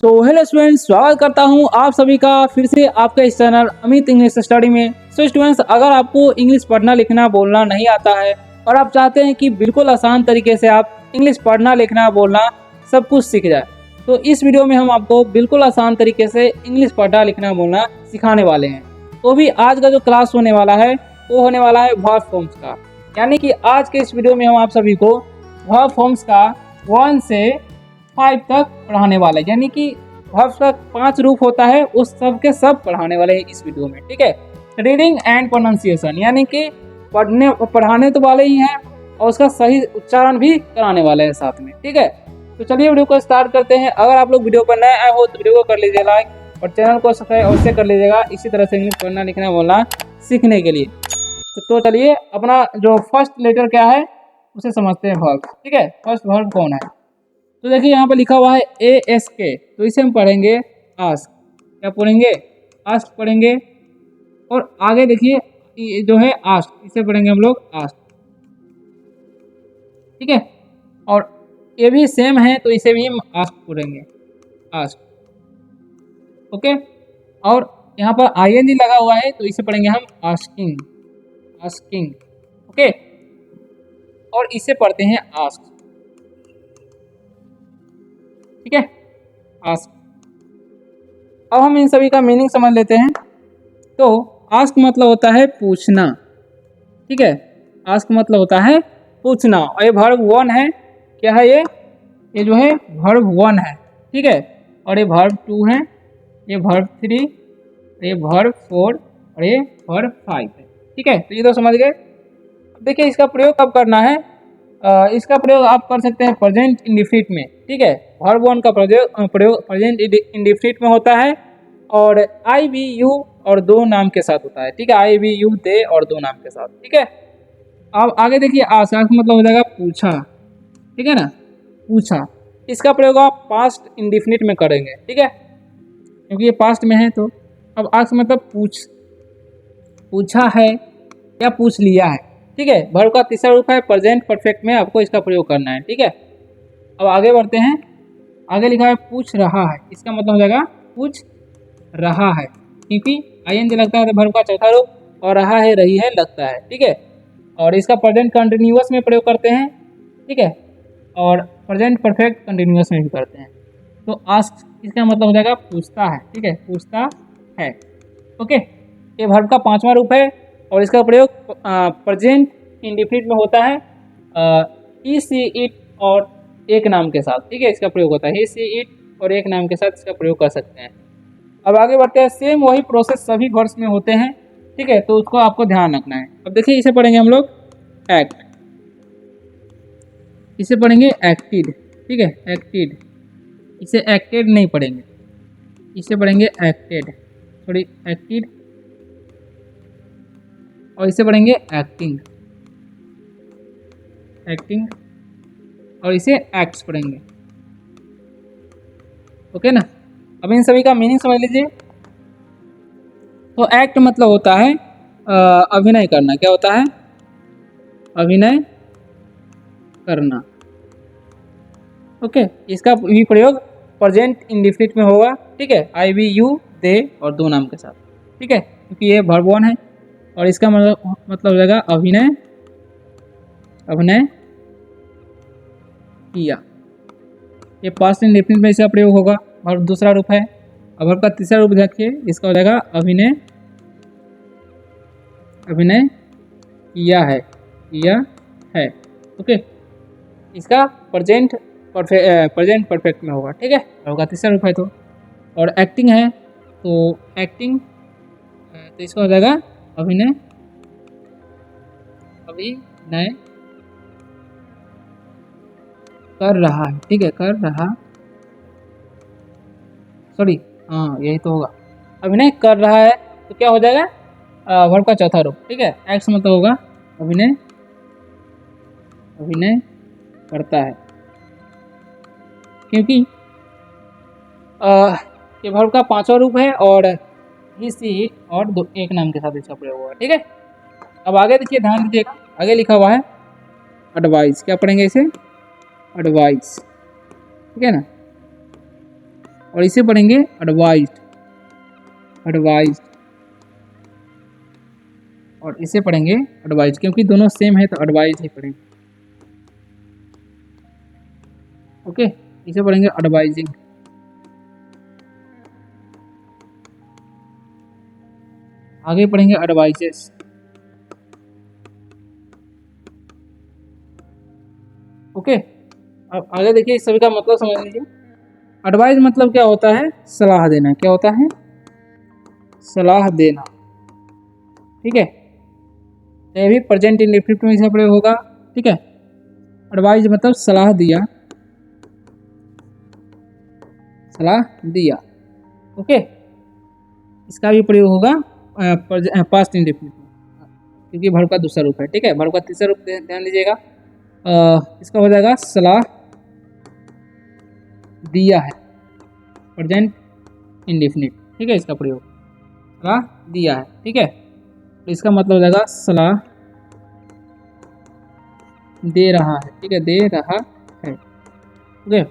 Hello students, स्वागत करता हूं आप सभी का फिर से आपका इस चैनल अमित इंग्लिश स्टडी में। स्टूडेंट्स, अगर आपको इंग्लिश पढ़ना लिखना बोलना नहीं आता है और आप चाहते हैं कि बिल्कुल आसान तरीके से आप इंग्लिश पढ़ना लिखना बोलना सब कुछ सीख जाए, तो इस वीडियो में हम आपको बिल्कुल आसान तरीके से इंग्लिश पढ़ना लिखना बोलना सिखाने वाले हैं। तो भी आज का जो क्लास होने वाला है वो होने वाला है वर्ब फॉर्म्स का, यानी कि आज के इस वीडियो में हम आप सभी को वर्ब फॉर्म्स का 1 से 5 तक पढ़ाने वाला है, यानी कि वर्ब्स का 5 रूप होता है, उस सब के सब पढ़ाने वाले हैं इस वीडियो में। ठीक है, रीडिंग एंड प्रोनाउंसिएशन, यानी कि पढ़ाने तो वाले ही हैं और उसका सही उच्चारण भी कराने वाले हैं साथ में। ठीक है, तो चलिए वीडियो को स्टार्ट करते हैं। अगर आप लोग वीडियो पर नए आए हो तो वीडियो को कर लीजिए लाइक और चैनल को सब्सक्राइब अवश्य कर लीजिएगा, इसी तरह से इंग्लिश पढ़ना लिखना बोलना सीखने के लिए। तो चलिए अपना जो फर्स्ट लेटर क्या है उसे समझते हैं, वर्ब। ठीक है, फर्स्ट वर्ब कौन है? तो देखिए यहाँ पर लिखा हुआ है ASK, तो इसे हम पढ़ेंगे आस्क। क्या पढ़ेंगे? आस्क पढ़ेंगे। और आगे देखिए ये जो है आस्क, इसे पढ़ेंगे हम लोग आस्क। ठीक है, और ये भी सेम है तो इसे भी हम आस्क पढ़ेंगे, आस्क। ओके, और यहाँ पर ING लगा हुआ है तो इसे पढ़ेंगे हम आस्किंग, आस्किंग। ओके, और इसे पढ़ते हैं आस्क। ठीक है, आस्क। अब हम इन सभी का मीनिंग समझ लेते हैं। तो आस्क मतलब होता है पूछना। ठीक है, आस्क मतलब होता है पूछना, और ये वर्ब 1 है। क्या है ये जो है वर्ब 1 है। ठीक है, और ये वर्ब 2 है, ये वर्ब 3, ये वर्ब 4 और ये वर्ब 5 है। ठीक है, तो ये तो समझ गए। देखिए इसका प्रयोग कब करना है, इसका प्रयोग आप कर सकते हैं प्रेजेंट इंडिफिनिट में। ठीक है, वर्ब 1 का प्रयोग प्रेजेंट इंडिफिनिट में होता है और I V U और 2 नाम के साथ होता है। ठीक है, I V U दे और 2 नाम के साथ। ठीक है, अब आगे देखिए आस्क मतलब हो जाएगा पूछा। ठीक है ना, पूछा। इसका प्रयोग आप पास्ट इंडिफिनिट में करेंगे। ठीक है, क्योंकि ये पास्ट में है। तो अब आस्क मतलब पूछा है या पूछ लिया है। ठीक है, वर्ब का तीसरा रूप है प्रेजेंट परफेक्ट में, आपको इसका प्रयोग करना है। ठीक है, अब आगे बढ़ते हैं। आगे लिखा है पूछ रहा है, इसका मतलब हो जाएगा पूछ रहा है, क्योंकि ING लगता है तो वर्ब का चौथा रूप, और रहा है, रही है, लगता है। ठीक है, और इसका प्रेजेंट कंटिन्यूअस में प्रयोग करते हैं। ठीक है, और प्रेजेंट परफेक्ट कंटिन्यूअस में भी करते हैं। तो आस्क इसका मतलब हो जाएगा पूछता है। ठीक है, पूछता है। ओके, ये वर्ब का 5वां रूप है और इसका प्रयोग प्रेजेंट इंडिफिनिट में होता है ही सी इट और एक नाम के साथ। ठीक है, इसका प्रयोग होता है ही सी इट और एक नाम के साथ इसका प्रयोग कर सकते हैं। अब आगे बढ़ते हैं। सेम वही प्रोसेस सभी वर्ड्स में होते हैं। ठीक है, तो उसको आपको ध्यान रखना है। अब देखिए इसे पढ़ेंगे हम लोग एक्ट, इसे पढ़ेंगे एक्टेड। ठीक है, एक्टेड। इसे एक्टेड नहीं पढ़ेंगे, इसे पढ़ेंगे एक्टेड, सॉरी एक्टेड। और इसे पढ़ेंगे एक्टिंग, एक्टिंग। और इसे एक्ट्स पढ़ेंगे। ओके ना, अब इन सभी का मीनिंग समझ लीजिए। तो एक्ट मतलब होता है अभिनय करना। क्या होता है? अभिनय करना। ओके, इसका भी प्रयोग प्रेजेंट इंडिफिनिट में होगा। ठीक है, I V U दे और 2 नाम के साथ। ठीक है, क्योंकि ये वर्ब 1 है और इसका मतलब हो जाएगा अभिनय, अभिनय किया। ये पास्ट इंडिफिनिट में इसका प्रयोग होगा। वर्ब दूसरा रूप है। अब वर्ब का तीसरा रूप देखिए, इसका हो जाएगा अभिनय, अभिनय किया है, किया है। ओके, इसका प्रेजेंट परफेक्ट में होगा। ठीक है, वर्ब का तीसरा रूप है। तो और एक्टिंग है तो एक्टिंग, तो इसका हो जाएगा अभिनय, अभिनय कर रहा है। ठीक है, कर रहा, सॉरी, हाँ यही तो होगा, अभिनय कर रहा है। तो क्या हो जाएगा? वर्ब का चौथा रूप। ठीक है, एक्ट मतलब होगा अभिनय, अभिनय करता है, क्योंकि ये वर्ब का 5वां रूप है और ही सी और एक नाम के साथ इसका प्रयोग हुआ है। ठीक है, अब आगे देखिए, ध्यान दीजिएगा। आगे लिखा हुआ है एडवाइस। क्या पढ़ेंगे इसे? एडवाइस। ठीक है ना, और इसे पढ़ेंगे एडवाइज्ड, एडवाइज्ड, और इसे पढ़ेंगे एडवाइज, क्योंकि दोनों सेम है तो एडवाइज ही पढ़ेंगे। ओके, इसे पढ़ेंगे एडवाइजिंग। आगे पढ़ेंगे एडवाइजेस। ओके, अब आगे देखिए, इस सभी का मतलब समझ लीजिए। एडवाइज मतलब क्या होता है? सलाह देना। क्या होता है? सलाह देना। ठीक है, ये भी प्रेजेंट इंडेफिनिट में इसका प्रयोग होगा। ठीक है, एडवाइज मतलब सलाह दिया, सलाह दिया। ओके, इसका भी प्रयोग होगा पास्ट इंडेफिनिट में, क्योंकि वर्ब का दूसरा रूप है। ठीक है, वर्ब का तीसरा रूप ध्यान दीजिएगा, इसका हो जाएगा सलाह दिया है, प्रेजेंट इंडेफिनिट। ठीक है, इसका प्रयोग सलाह दिया है। ठीक है, तो इसका मतलब हो जाएगा सलाह दे रहा है। ठीक है, दे रहा है। Okay,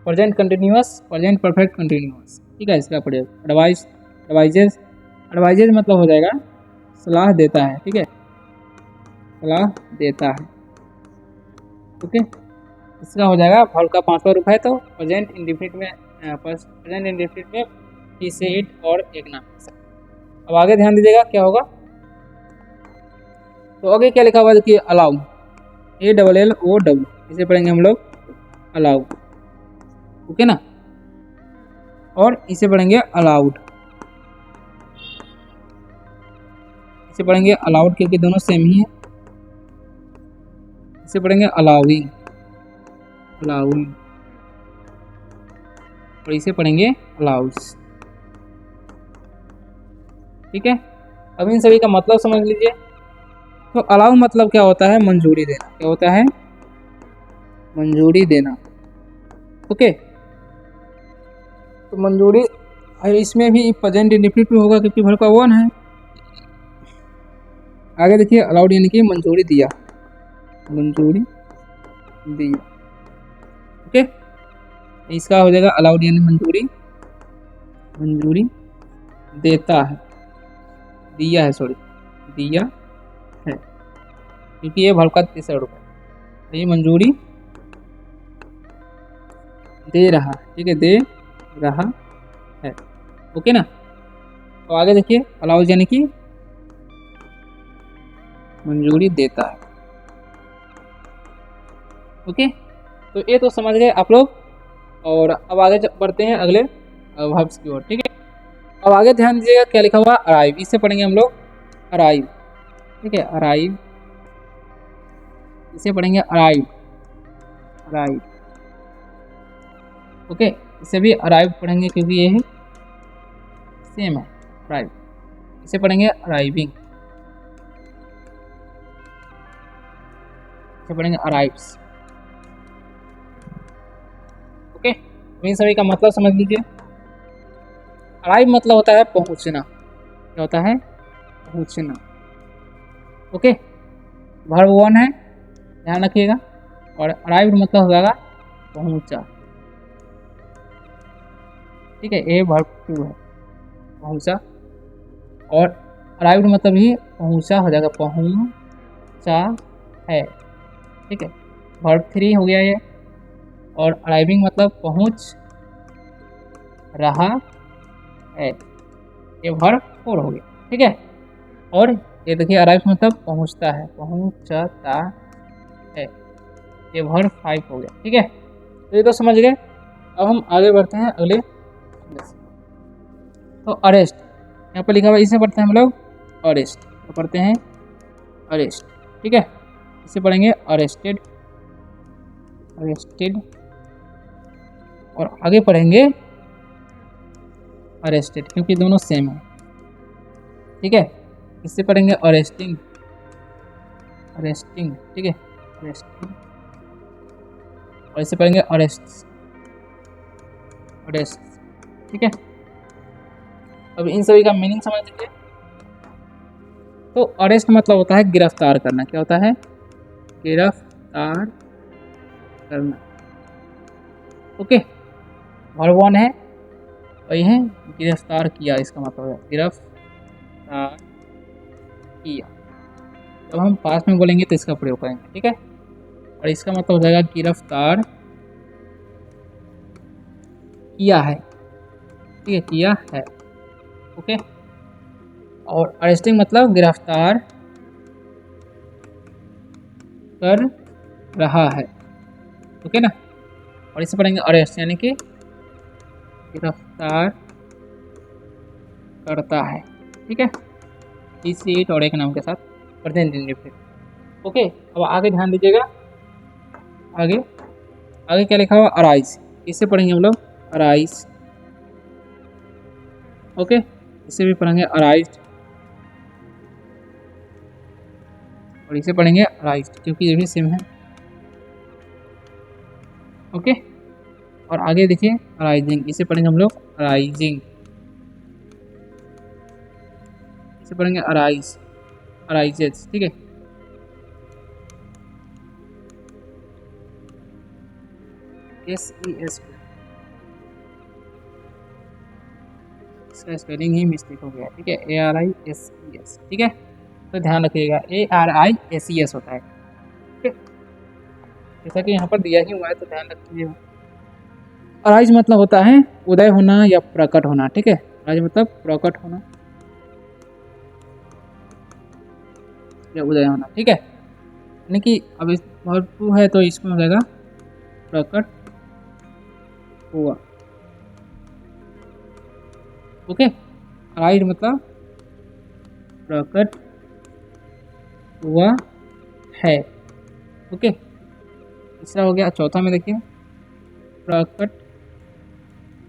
present continuous, present perfect continuous. ठीक है, इसका प्रयोग एडवाइस, एडवाइजेस, एडवाइजेस मतलब हो जाएगा सलाह देता है। ठीक है, सलाह देता है। ओके, इसका हो जाएगा वर्ब का पांचवा रूप है, तो प्रेजेंट इंडेफिनिट में, प्रेजेंट इंडेफिनिट में ही से इट और एक नाम। अब आगे ध्यान दीजिएगा क्या होगा। तो आगे क्या लिखा हुआ है देखिए, अलाउ, ALLOW, इसे पढ़ेंगे हम लोग अलाउ। ओके ना, और इसे पढ़ेंगे अलाउड, इसे पढ़ेंगे अलाउड, क्योंकि दोनों सेम ही है। इसे पढ़ेंगे अलाउइंग, अलाउइंग, और इसे पढ़ेंगे अलाउस। ठीक है, अब इन सभी का मतलब समझ लीजिए। तो अलाउ मतलब क्या होता है? मंजूरी देना। क्या होता है? मंजूरी देना। ओके, तो मंजूरी इसमें भी प्रेजेंट इंडेफिनिट में होगा, क्योंकि वर्ब का वन है। आगे देखिए, अलाउड यानी कि मंजूरी दिया, मंजूरी दिया। ओके, इसका हो जाएगा अलाउड यानी मंजूरी, मंजूरी देता है, दिया है, सॉरी, दिया है, क्योंकि ये वर्ब का तीसरा रूप है। तो ये मंजूरी दे रहा है। ठीक है, दे रहा है। ओके ना, तो आगे देखिए, अलाउड यानी कि मंजूरी देता है। ओके, तो ये तो समझ गए आप लोग, और अब आगे बढ़ते हैं अगले वर्ब्स की ओर। ठीक है, अब आगे ध्यान दीजिएगा क्या लिखा हुआ, अराइव, इसे पढ़ेंगे हम लोग अराइव। ठीक है, अराइव, इसे पढ़ेंगे अराइव, अराइव। ओके, इसे भी अराइव पढ़ेंगे, क्योंकि ये है सेम है, अराइव। इसे पढ़ेंगे अराइविंग, इसे पढ़ेंगे अराइव्स। ओके, इन सभी का मतलब समझ लीजिए। अराइव मतलब होता है पहुंचना। क्या होता है? पहुंचना। ओके, वर्ब वन है, ध्यान रखिएगा, और अराइव मतलब हो जाएगा पहुंचा। ठीक है, ये वर्ब टू है, पहुंचा, और अराइव्ड मतलब ही पहुंचा हो जाएगा, पहुंचा है। ठीक है, वर्ब थ्री हो गया ये, और अराइविंग मतलब पहुंच रहा है, ये वर्ब फोर हो गया। ठीक है, और ये देखिए अराइव मतलब पहुंचता है, पहुंचता है, ये वर्ब फाइव हो गया। ठीक है, तो ये तो समझ गए। अब हम आगे बढ़ते हैं अगले। तो अरेस्ट, यहाँ पर लिखा हुआ, इसे पढ़ते हैं हम लोग अरेस्ट, तो पढ़ते हैं अरेस्ट। ठीक है, इसे पढ़ेंगे अरेस्टेड, अरेस्टेड, और आगे पढ़ेंगे अरेस्टेड, क्योंकि दोनों सेम है। ठीक है, इससे पढ़ेंगे अरेस्टिंग, अरेस्टिंग। ठीक है, अरेस्टिंग, और इसे पढ़ेंगे अरेस्ट, अरेस्ट। ठीक है, अब इन सभी का मीनिंग समझ लीजिए। तो अरेस्ट मतलब होता है गिरफ्तार करना। क्या होता है? गिरफ्तार करना। ओके, वर्ब वन है, वही है गिरफ्तार किया, इसका मतलब है गिरफ्तार किया। जब हम पास में बोलेंगे तो इसका प्रयोग करेंगे, ठीक है। और इसका मतलब हो जाएगा गिरफ्तार किया है, ठीक है, किया है, ओके। और अरेस्टिंग मतलब गिरफ्तार कर रहा है, ओके ना। और इसे पढ़ेंगे अरेस्ट यानी कि गिरफ्तार करता है, ठीक है। इसी और एक नाम के साथ प्रेजेंट इंडेफिनिट, ओके। अब आगे ध्यान दीजिएगा, आगे आगे क्या लिखा हुआ, अराइज। इसे पढ़ेंगे हम लोग अराइज, ओके। इसे भी पढ़ेंगे अराइज, और इसे पढ़ेंगे अराइज क्योंकि ये भी सेम है, ओके। और आगे देखिए अराइजिंग, इसे पढ़ेंगे हम लोग अराइजिंग, इसे पढ़ेंगे अराइज, अराइजेस, ठीक है। SES, इसका स्पेलिंग ही मिस्टेक हो गया, ठीक है। ARISES, ठीक है। तो ध्यान रखिएगा ARISES होता है, ठीक है। जैसा कि यहाँ पर दिया ही हुआ है तो ध्यान रखिएगा। अराइज मतलब होता है उदय होना या प्रकट होना, ठीक है। अराइज मतलब प्रकट होना या उदय होना, ठीक है। यानी कि अब इस वर्ब टू है तो इसमें हो जाएगा प्रकट हुआ, ओके। अराइज मतलब प्रकट हुआ है, ओके। तीसरा हो गया, चौथा में देखिए प्रकट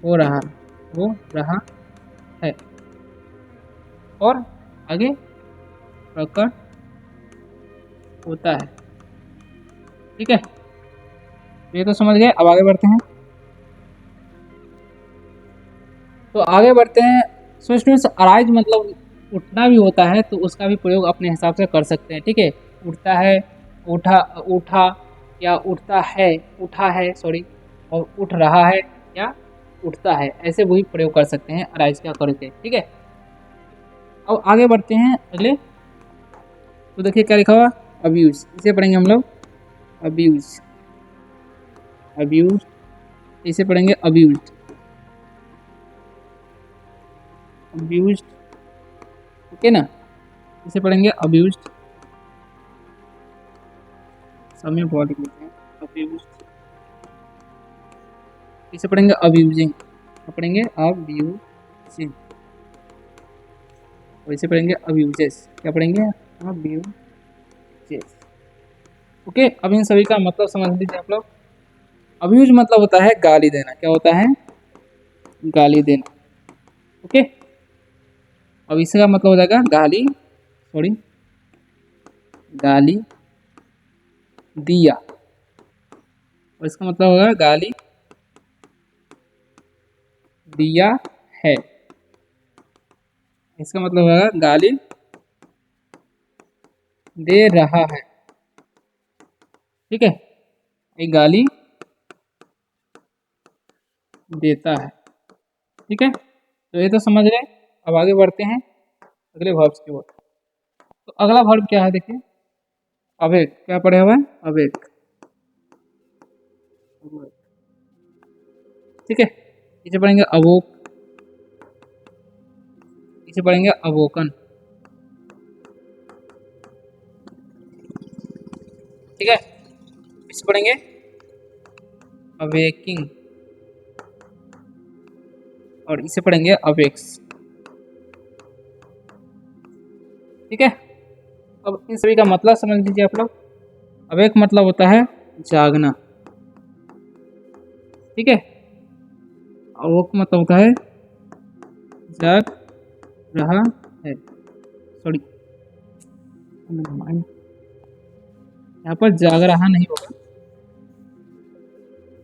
हो रहा, हो रहा है, और आगे प्रकट होता है, ठीक है। ये तो समझ गए। अब आगे बढ़ते हैं, तो आगे बढ़ते हैं। सो स्टूडेंट्स, अराइज मतलब उठना भी होता है तो उसका भी प्रयोग अपने हिसाब से कर सकते हैं, ठीक है। उठता है, उठा, उठा, या उठता है, उठा है सॉरी, और उठ रहा है या उठता है, ऐसे वही प्रयोग कर सकते हैं अराइज का करके, ठीक है। अब आगे बढ़ते हैं अगले, तो देखिए क्या लिखा हुआ, अब्यूज। इसे पढ़ेंगे हम लोग अब्यूज, अब्यूज, इसे पढ़ेंगे अब्यूज, अब्यूज, ओके ना। इसे पढ़ेंगे अब्यूज, सब में बहुत लिख लेते हैं अब्यूज। इसे पढ़ेंगे अब्यूजिंग, पढ़ेंगे अब्यूजिंग, और इसे पढ़ेंगे अब्यूजेस, क्या पढ़ेंगे अब्यूजेस, ओके। अब इन सभी का मतलब समझ लीजिए आप लोग। अब्यूज मतलब होता है गाली देना, क्या होता है, गाली देना, ओके। अब इसका मतलब हो जाएगा गाली, सॉरी, गाली दिया, और इसका मतलब होगा गाली दिया है, इसका मतलब होगा गाली दे रहा है, ठीक है। एक गाली देता है, ठीक है। तो ये तो समझ गए। अब आगे बढ़ते हैं अगले वर्ब्स की ओर। तो अगला वर्ब क्या है देखिए, अवेक, क्या पढ़े हुए हैं, अवेक, ठीक है। इसे पढ़ेंगे अवोक, इसे पढ़ेंगे अवोकन, ठीक है। इसे पढ़ेंगे अवेकिंग, और इसे पढ़ेंगे अवेक्स, ठीक है। अब इन सभी का मतलब समझ लीजिए आप लोग। अवेक मतलब होता है जागना, ठीक है। अवोक मतलब होता है जाग रहा है, सॉरी, यहाँ पर जाग रहा नहीं होगा,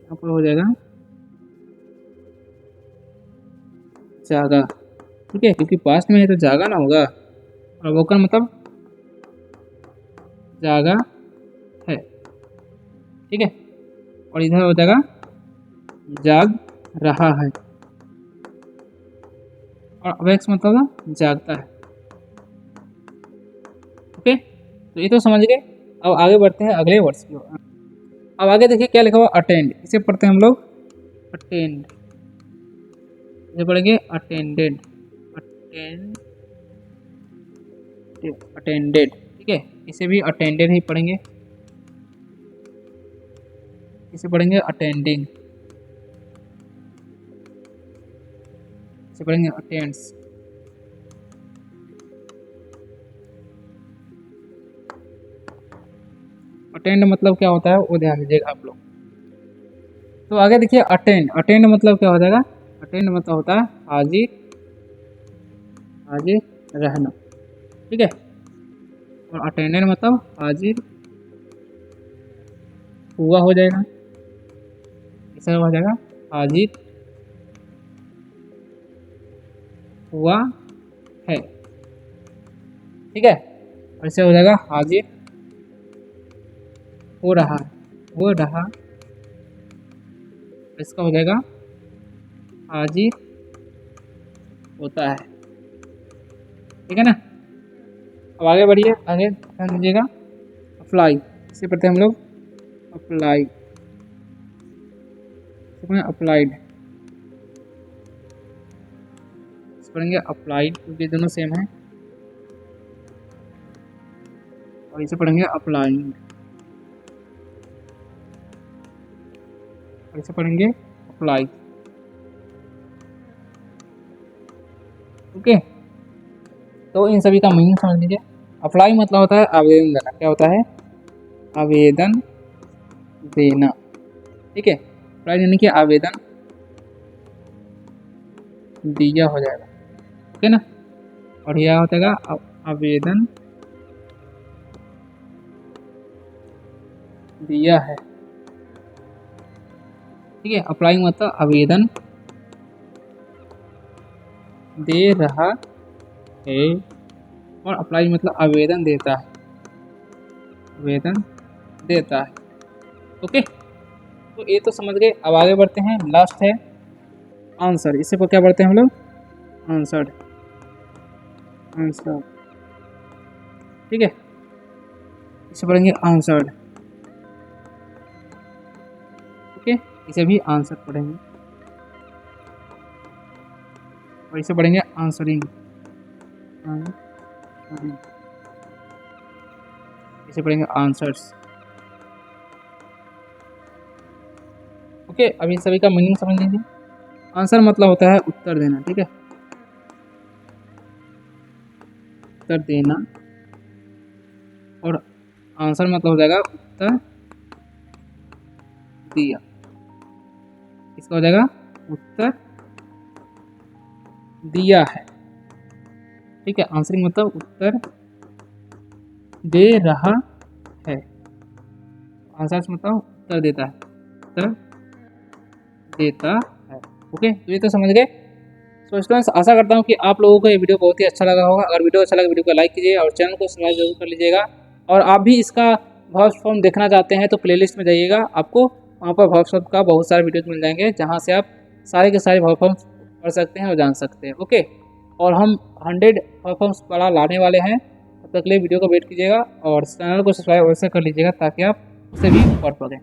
यहाँ पर हो जाएगा जागा, ठीक है, क्योंकि पास्ट में है तो जागा ना होगा। और अवोकन मतलब जागा है, ठीक है। और इधर हो जाएगा जाग रहा है, और अवेक्स मतलब जागता है। ओके, तो ये तो समझ गए। अब आगे बढ़ते हैं अगले वर्ड्स की ओर। अब आगे देखिए क्या लिखा हुआ, अटेंड। इसे पढ़ते हैं हम लोग अटेंड। इसे पढ़ेंगे अटेंडेड, अटेंड, अटेंडेड। ठीक है, इसे भी अटेंडेड ही पढ़ेंगे। इसे पढ़ेंगे अटेंडिंग। इसे पढ़ेंगे अटेंड्स। अटेंड मतलब क्या होता है वो ध्यान दीजिएगा आप लोग। तो आगे देखिए अटेंड। अटेंड मतलब क्या हो जाएगा, अटेंड मतलब होता है हाजिर, हाजिर रहना। ठीक है, और अटेंडेंट मतलब हाजिर हुआ हो जाएगा। ऐसा हो जाएगा हाजिर हुआ है। ठीक है, और इससे हो जाएगा हाजिर हो रहा है, हो रहा। इसका हो जाएगा हाजिर होता है। ठीक है ना। अब आगे बढ़िए, आगे ध्यान दीजिएगा। अप्लाई, इसे पढ़ते हैं हम लोग अप्लाई। अप्लाइड, पढ़ेंगे अप्लाइड क्योंकि दोनों सेम है। और इसे पढ़ेंगे अप्लाइंग, और इसे पढ़ेंगे अप्लाई। ओके, तो इन सभी का मीनिंग समझ लीजिए। अप्लाई मतलब होता है आवेदन देना। क्या होता है, आवेदन देना। ठीक है, अप्लाई यानी कि आवेदन दिया हो जाएगा। ओके ना, और यह हो जाएगा आवेदन दिया है। ठीक है, अप्लाई मतलब आवेदन दे रहा है, और अप्लाई मतलब आवेदन देता है, आवेदन देता है। ओके, तो ये तो समझ गए। अब आगे बढ़ते हैं, लास्ट है आंसर। इसे को क्या पढ़ते हैं हम लोग, आंसर, आंसर। ठीक है, इसे पढ़ेंगे आंसर्ड। ओके, इसे भी आंसर पढ़ेंगे, और इसे पढ़ेंगे आंसरिंग, इसे पढ़ेंगे आंसर्स। ओके, अब इन सभी का मीनिंग समझ लीजिए। आंसर मतलब होता है उत्तर देना। ठीक है, उत्तर देना, और आंसर मतलब हो जाएगा उत्तर दिया। इसका हो जाएगा उत्तर दिया है। ठीक है, आंसरिंग मतलब उत्तर दे रहा है, आंसर मतलब उत्तर देता है, उत्तर देता है। ओके, तो ये तो समझ गए। सो स्टूडेंट्स, आशा करता हूँ कि आप लोगों को ये वीडियो बहुत ही अच्छा लगा होगा। अगर वीडियो अच्छा लगा, वीडियो को लाइक कीजिए और चैनल को सब्सक्राइब जरूर कर लीजिएगा। और आप भी इसका वर्क फॉर्म देखना चाहते हैं तो प्लेलिस्ट में जाइएगा, आपको वहाँ पर वर्क फॉर्म का बहुत सारे वीडियोज मिल जाएंगे, जहाँ से आप सारे के सारे वर्क फॉर्म पढ़ सकते हैं और जान सकते हैं। ओके, और हम 100 वर्क फॉर्म्स पढ़ा लाने वाले हैं। तब तक के लिए वीडियो को वेट कीजिएगा और चैनल को सब्सक्राइब अवश्य कर लीजिएगा ताकि आप उसे भी पढ़ पाएँ।